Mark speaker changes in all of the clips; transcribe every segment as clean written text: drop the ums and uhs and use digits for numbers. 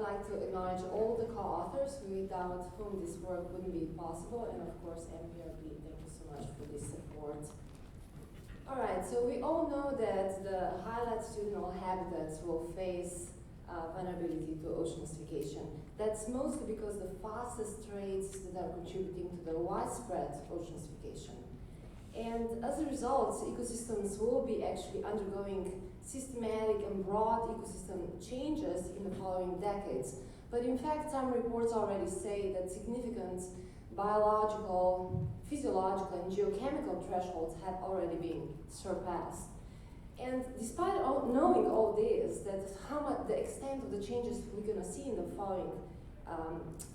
Speaker 1: like to acknowledge all the co-authors without whom this work wouldn't be possible, and of course MPRB, thank you so much for this support. Alright, so we all know that the high latitudinal habitats will face vulnerability to oceanification. That's mostly because the fastest rates that are contributing to the widespread oceanification. And as a result, ecosystems will be actually undergoing systematic and broad ecosystem changes in the following decades. But in fact, some reports already say that significant biological, physiological, and geochemical thresholds have already been surpassed. And despite knowing all this, that how much the extent of the changes we're going to see in the following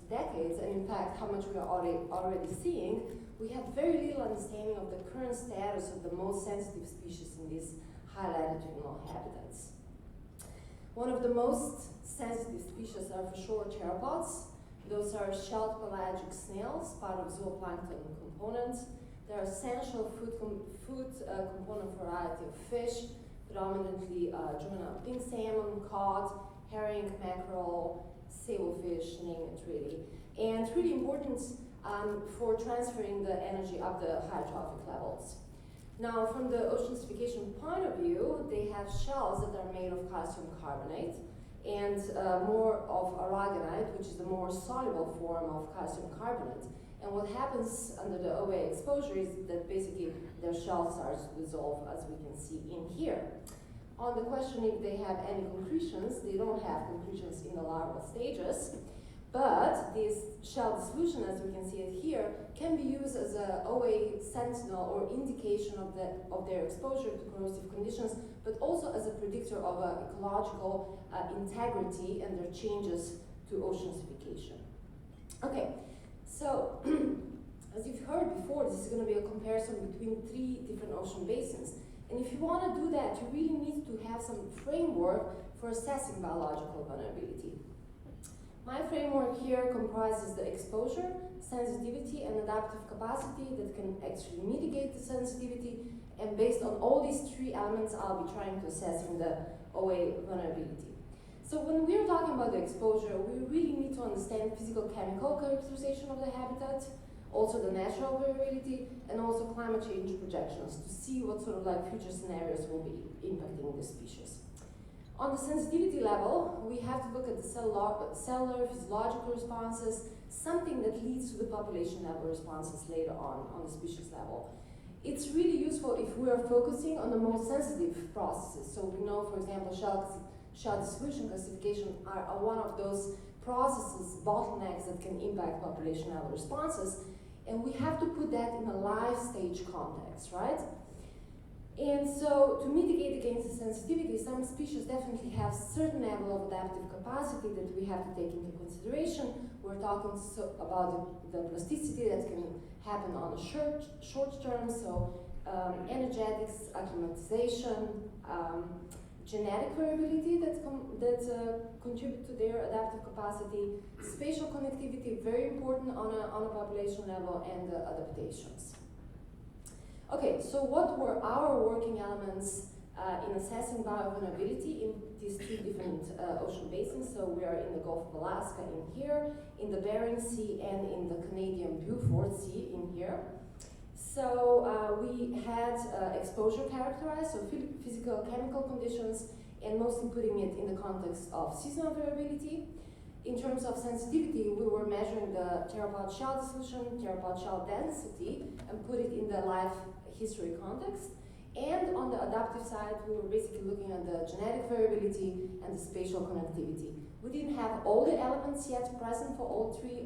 Speaker 1: decades, and in fact how much we are already seeing, we have very little understanding of the current status of the most sensitive species in these high latitudinal habitats. One of the most sensitive species are for sure pteropods. Those are shelled pelagic snails, part of zooplankton components. They're essential food component variety of fish, predominantly juvenile pink salmon, cod, herring, mackerel, sablefish, name it really. And really important for transferring the energy up the hydrotrophic levels. Now, from the oceanification point of view, they have shells that are made of calcium carbonate and more of aragonite, which is the more soluble form of calcium carbonate. And what happens under the OA exposure is that basically their shell starts to dissolve, as we can see in here. On the question if they have any concretions, they don't have concretions in the larval stages, but this shell dissolution, as we can see it here, can be used as an OA sentinel or indication of their exposure to corrosive conditions, but also as a predictor of ecological integrity and their changes to oceanification. Okay, so as you've heard before, this is going to be a comparison between 3 different ocean basins. And if you want to do that, you really need to have some framework for assessing biological vulnerability. My framework here comprises the exposure, sensitivity, and adaptive capacity that can actually mitigate the sensitivity. And based on all these 3 elements, I'll be trying to assess in the OA vulnerability. So when we're talking about the exposure, we really need to understand physical-chemical characterization of the habitat, also the natural variability, and also climate change projections to see what sort of like future scenarios will be impacting the species. On the sensitivity level, we have to look at the cellular physiological responses, something that leads to the population level responses later on the species level. It's really useful if we are focusing on the most sensitive processes. So we know, for example, shell dissolution classification are one of those processes, bottlenecks that can impact population level responses, and we have to put that in a life stage context, right? And so to mitigate against the sensitivity, some species definitely have certain level of adaptive capacity that we have to take into consideration. We're talking about the plasticity that can happen on a short term, so energetics, acclimatization, genetic variability that contribute to their adaptive capacity, spatial connectivity, very important on a population level, and adaptations. Okay, so what were our working elements in assessing biovulnerability in these 2 different ocean basins? So we are in the Gulf of Alaska in here, in the Bering Sea, and in the Canadian Beaufort Sea in here. So we had exposure characterized, so physical chemical conditions, and mostly putting it in the context of seasonal variability. In terms of sensitivity, we were measuring the pteropod shell dissolution, pteropod shell density, and put it in the life history context. And on the adaptive side, we were basically looking at the genetic variability and the spatial connectivity. We didn't have all the elements yet present for all 3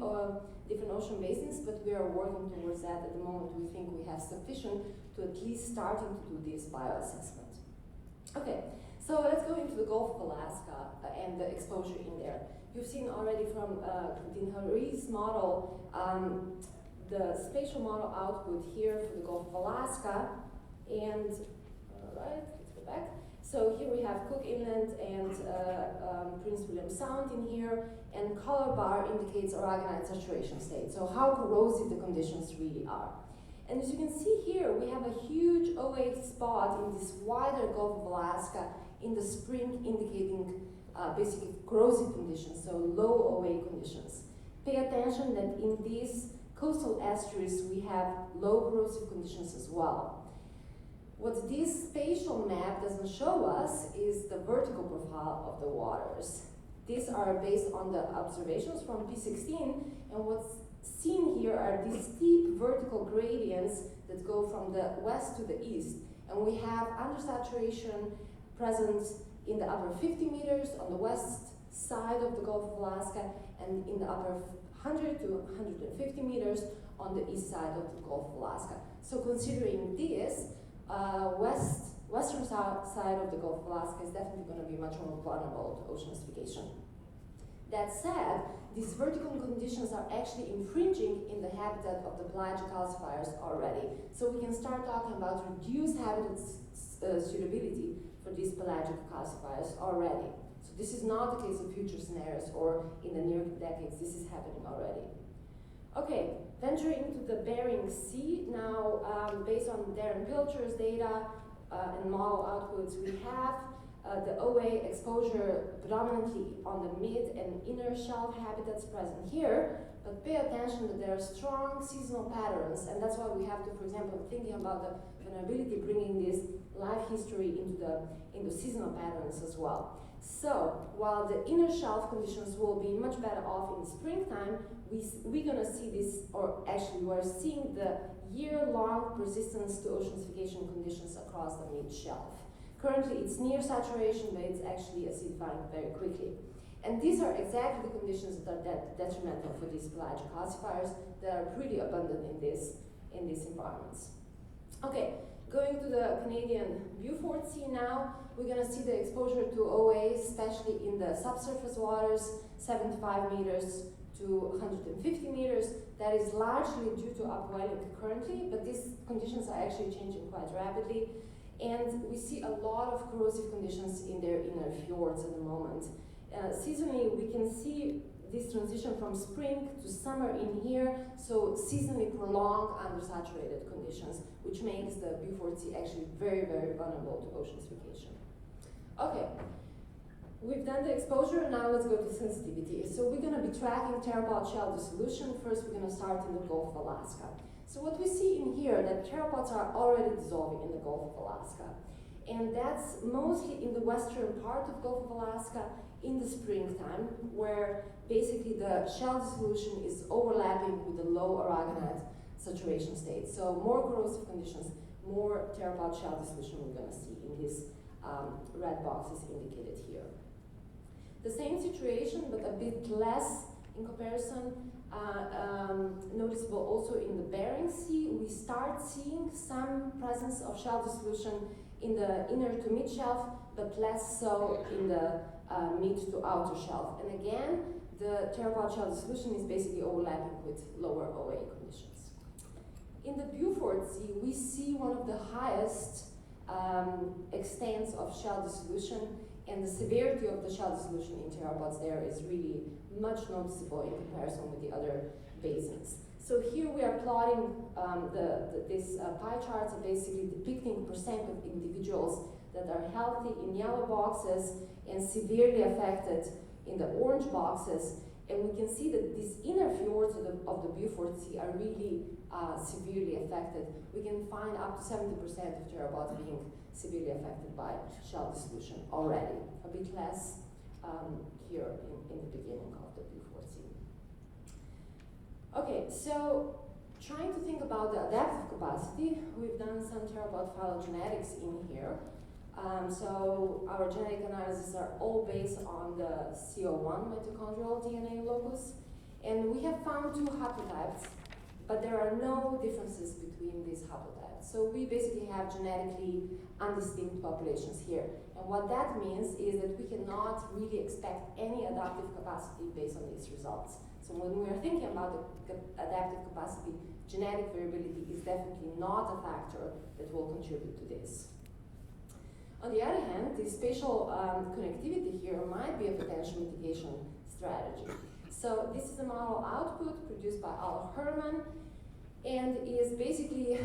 Speaker 1: different ocean basins, but we are working towards that at the moment. We think we have sufficient to at least starting to do this bioassessment. Okay, so let's go into the Gulf of Alaska and the exposure in there. You've seen already from Dinhari's model, the spatial model output here for the Gulf of Alaska. And, all right, let's go back. So here we have Cook Inlet and Prince William Sound in here, and color bar indicates aragonite saturation state, so how corrosive the conditions really are. And as you can see here, we have a huge OA spot in this wider Gulf of Alaska in the spring, indicating basically corrosive conditions, so low OA conditions. Pay attention that in these coastal estuaries we have low corrosive conditions as well. What this spatial map doesn't show us is the vertical profile of the waters. These are based on the observations from P16, and what's seen here are these steep vertical gradients that go from the west to the east. And we have undersaturation present in the upper 50 meters on the west side of the Gulf of Alaska, and in the upper 100 to 150 meters on the east side of the Gulf of Alaska. So considering this, western side of the Gulf of Alaska is definitely going to be much more vulnerable to ocean acidification. That said, these vertical conditions are actually infringing in the habitat of the pelagic calcifiers already. So we can start talking about reduced habitat suitability for these pelagic calcifiers already. So this is not the case of future scenarios or in the near decades, this is happening already. Okay, venturing into the Bering Sea. Now, based on Darren Pilcher's data and model outputs, we have the OA exposure predominantly on the mid and inner shelf habitats present here, but pay attention that there are strong seasonal patterns, and that's why we have to, for example, thinking about the vulnerability, bringing this life history into seasonal patterns as well. So, while the inner shelf conditions will be much better off in the springtime, we're gonna see this, or actually we're seeing the year-long persistence to ocean acidification conditions across the mid-shelf. Currently, it's near saturation, but it's actually acidifying very quickly. And these are exactly the conditions that are detrimental for these pelagic calcifiers that are pretty abundant in these environments. Okay, going to the Canadian Beaufort Sea now, we're going to see the exposure to OA, especially in the subsurface waters, 75 meters to 150 meters. That is largely due to upwelling currently, but these conditions are actually changing quite rapidly. And we see a lot of corrosive conditions in their inner fjords at the moment. Seasonally, we can see this transition from spring to summer in here, so seasonally prolonged undersaturated conditions, which makes the Beaufort Sea actually very, very vulnerable to ocean acidification. Okay, we've done the exposure, now let's go to sensitivity. So we're gonna be tracking pteropod shell dissolution. First, we're gonna start in the Gulf of Alaska. So what we see in here, that pteropods are already dissolving in the Gulf of Alaska. And that's mostly in the western part of Gulf of Alaska in the springtime, where basically the shell dissolution is overlapping with the low aragonite saturation state. So more corrosive conditions, more pteropod shell dissolution we're gonna see in these red boxes indicated here. The same situation, but a bit less in comparison, noticeable also in the Bering Sea. We start seeing some presence of shell dissolution in the inner to mid shelf, but less so in the mid to outer shelf. And again, the pteropod shell dissolution is basically overlapping with lower OA conditions. In the Beaufort Sea, we see one of the highest extents of shell dissolution, and the severity of the shell dissolution in pteropods there is really much noticeable in comparison with the other basins. So here we are plotting these pie charts are basically depicting percent of individuals that are healthy in yellow boxes and severely affected in the orange boxes. And we can see that these inner fjords of the Beaufort Sea are really severely affected. We can find up to 70% of pteropods being severely affected by shell dissolution already. A bit less here in the beginning of the Beaufort Sea. Okay, so trying to think about the adaptive capacity, we've done some pteropod phylogenetics in here. So our genetic analyses are all based on the CO1 mitochondrial DNA locus, and we have found two haplotypes, but there are no differences between these haplotypes. So we basically have genetically undistinct populations here. And what that means is that we cannot really expect any adaptive capacity based on these results. So when we are thinking about the adaptive capacity, genetic variability is definitely not a factor that will contribute to this. On the other hand, the spatial connectivity here might be a potential mitigation strategy. So this is a model output produced by Al Herman and is basically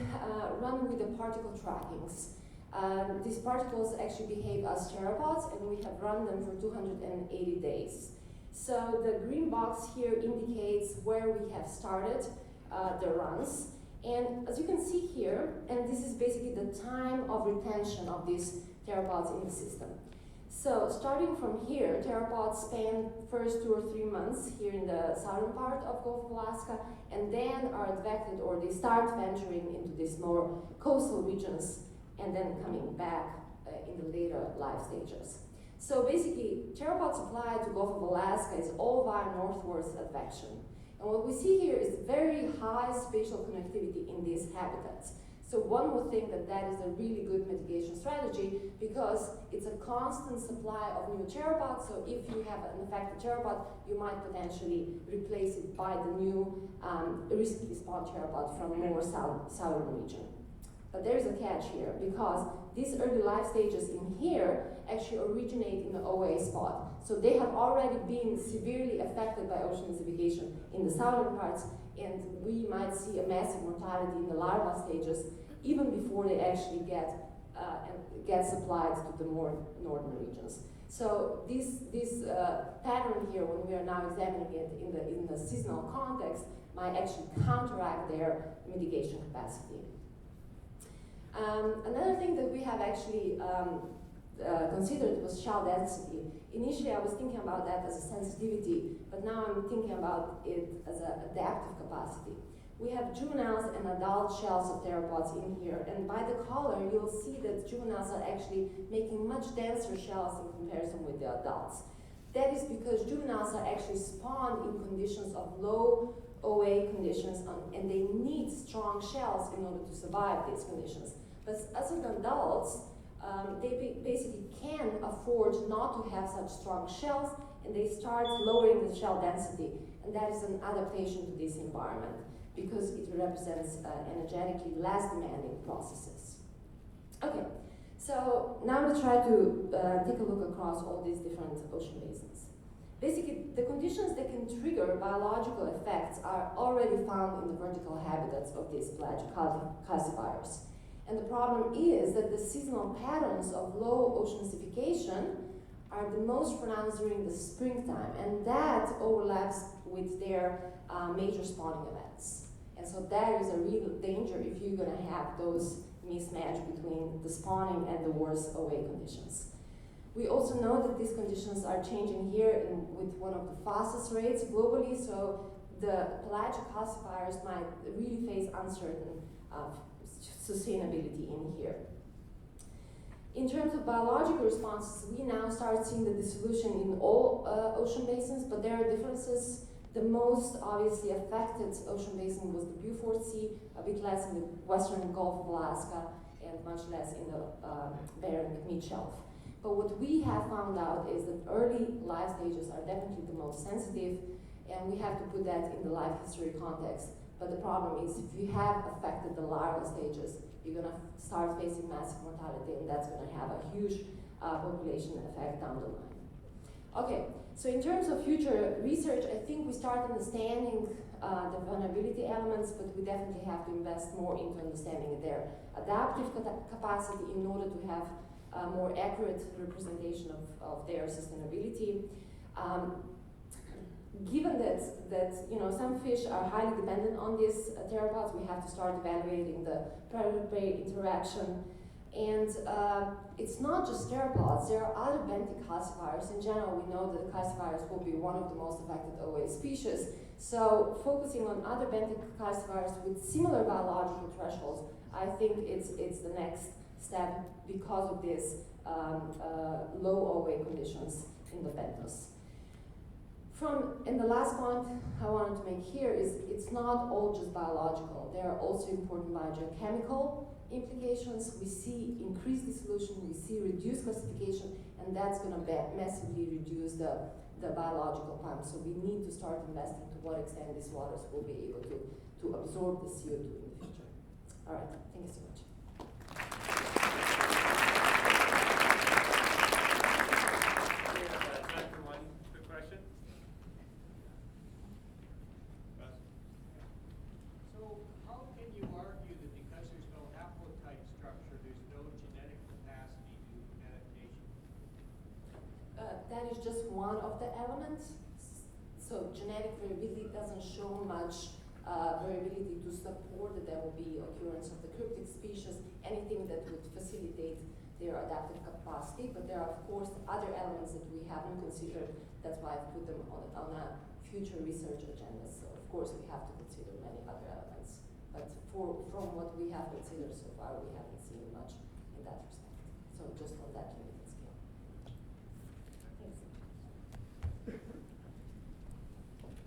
Speaker 1: run with the particle trackings. These particles actually behave as pteropods, and we have run them for 280 days. So the green box here indicates where we have started the runs. And as you can see here, and this is basically the time of retention of these pteropods in the system. So starting from here, pteropods spend first 2 or 3 months here in the southern part of Gulf of Alaska, and then are advected, or they start venturing into these more coastal regions, and then coming back in the later life stages. So basically, pteropod supply to Gulf of Alaska is all via northwards advection. And what we see here is very high spatial connectivity in these habitats. So one would think that that is a really good mitigation strategy because it's a constant supply of new pteropods. So if you have an affected pteropod, you might potentially replace it by the new recently spawned pteropod from more southern region. But there's a catch here because these early life stages in here actually originate in the OA spot. So they have already been severely affected by ocean acidification in the southern parts, and we might see a massive mortality in the larva stages even before they actually get supplied to the more northern regions. So this pattern here, when we are now examining it in the seasonal context, might actually counteract their mitigation capacity. Another thing that we have actually considered was shell density. Initially, I was thinking about that as a sensitivity, but now I'm thinking about it as an adaptive capacity. We have juveniles and adult shells of pteropods in here, and by the color, you'll see that juveniles are actually making much denser shells in comparison with the adults. That is because juveniles are actually spawned in conditions of low OA conditions, and they need strong shells in order to survive these conditions. But as adults, they basically can afford not to have such strong shells, and they start lowering the shell density. And that is an adaptation to this environment because it represents energetically less demanding processes. Okay, so now we'll try to take a look across all these different ocean basins. Basically, the conditions that can trigger biological effects are already found in the vertical habitats of these pelagic calcifiers. And the problem is that the seasonal patterns of low ocean acidification are the most pronounced during the springtime, and that overlaps with their major spawning events. And so that is a real danger if you're going to have those mismatch between the spawning and the worst OA conditions. We also know that these conditions are changing here with one of the fastest rates globally, so the pelagic calcifiers might really face uncertain sustainability in here. In terms of biological responses, we now start seeing the dissolution in all ocean basins, but there are differences. The most obviously affected ocean basin was the Beaufort Sea, a bit less in the western Gulf of Alaska, and much less in the Bering Mid-Shelf. But what we have found out is that early life stages are definitely the most sensitive, and we have to put that in the life history context. But the problem is if you have affected the larval stages, you're going to start facing massive mortality, and that's going to have a huge population effect down the line. Okay, so in terms of future research, I think we start understanding the vulnerability elements, but we definitely have to invest more into understanding their adaptive capacity in order to have a more accurate representation of their sustainability. Given that some fish are highly dependent on these pteropods, we have to start evaluating the predator-prey interaction. And it's not just pteropods, there are other benthic calcifiers. In general, we know that the calcifiers will be one of the most affected OA species. So focusing on other benthic calcifiers with similar biological thresholds, I think it's the next step because of these low OA conditions in the benthos. And the last point I wanted to make here is it's not all just biological. There are also important biogeochemical implications. We see increased dissolution, we see reduced classification, and that's going to massively reduce the biological climate. So we need to start investing to what extent these waters will be able to absorb the CO2 in the future. All right, thank you so much.
Speaker 2: So how can you argue that because there's no haplotype structure, there's no genetic
Speaker 1: that is just one of the elements. So genetic variability doesn't show much variability to support that there will be occurrence of the cryptic species, anything that would facilitate their adaptive capacity. But there are, of course, other elements that we haven't considered. That's why I've put them on a future research agenda. So, of course, we have to consider many other elements. But from what we have considered so far, we haven't seen much in that respect. So just on that unit.